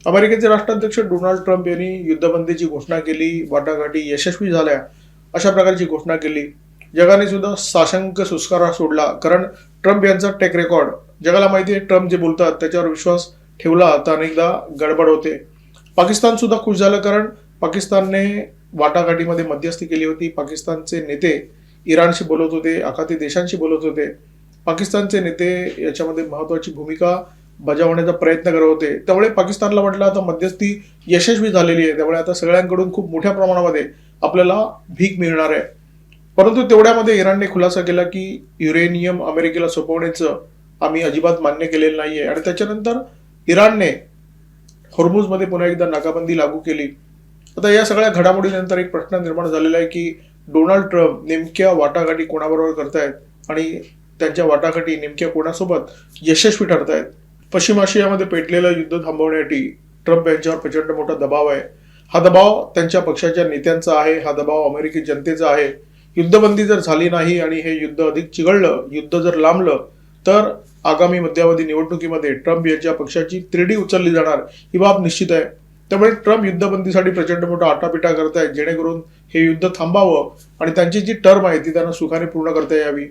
अमेरिकेचे राष्ट्राध्यक्ष Donald Trump यांनी युद्धबंदीची घोषणा केली, वाटाघाटी यशस्वी झाल्या अशा प्रकारची घोषणा केली. जगाने सुद्धा साशंक सुस्कारा सोडला, कारण ट्रम्प यांचा टेक रेकॉर्ड जगाला माहिती आहे. ट्रम्प जे बोलतात त्याच्यावर विश्वास ठेवला तर अनेकदा गडबड होते. पाकिस्तान सुद्धा खुश झालं, कारण पाकिस्तानने वाटाघाटीमध्ये मध्यस्थी केली होती. पाकिस्तानचे नेते इराणशी बोलत होते, आखाती देशांशी बोलत होते. पाकिस्तानचे नेते याच्यामध्ये महत्वाची भूमिका बजावण्याचा प्रयत्न करत होते. त्यामुळे पाकिस्तानला म्हटलं आता मध्यस्थी यशस्वी झालेली आहे, त्यामुळे आता सगळ्यांकडून खूप मोठ्या प्रमाणामध्ये आपल्याला भीक मिळणार आहे. परंतु तेवढ्यामध्ये इराणने खुलासा केला की युरेनियम अमेरिकेला सोपवण्याचं आम्ही अजिबात मान्य केलेलं नाहीये, आणि त्याच्यानंतर इराणने होर्मुझमध्ये पुन्हा एकदा नाकाबंदी लागू केली. आता या सगळ्या घडामोडीनंतर एक प्रश्न निर्माण झालेला आहे की डोनाल्ड ट्रम्प नेमक्या वाटाघाटी कोणाबरोबर करतायत आणि त्यांच्या वाटाघाटी नेमक्या कोणासोबत यशस्वी ठरतायत. पश्चिम आशियामध्ये पेटलेलं युद्ध थांबवण्यासाठी ट्रम्प यांच्यावर प्रचंड मोठा दबाव आहे. हा दबाव त्यांच्या पक्षाच्या नेत्यांचा आहे, हा दबाव अमेरिकी जनतेचा आहे. युद्धबंदी जर झाली नाही आणि हे युद्ध अधिक चिघळलं, युद्ध जर लांबलं, तर आगामी मध्यावधी निवडणुकीमध्ये ट्रम्प यांच्या पक्षाची तिरडी उचलली जाणार, ही बाब निश्चित आहे. त्यामुळे ट्रम्प युद्धबंदीसाठी प्रचंड मोठा आटापिटा करतायत, जेणेकरून हे युद्ध थांबावं आणि त्यांची जी टर्म आहे ती त्यांना सुखाने पूर्ण करता यावी.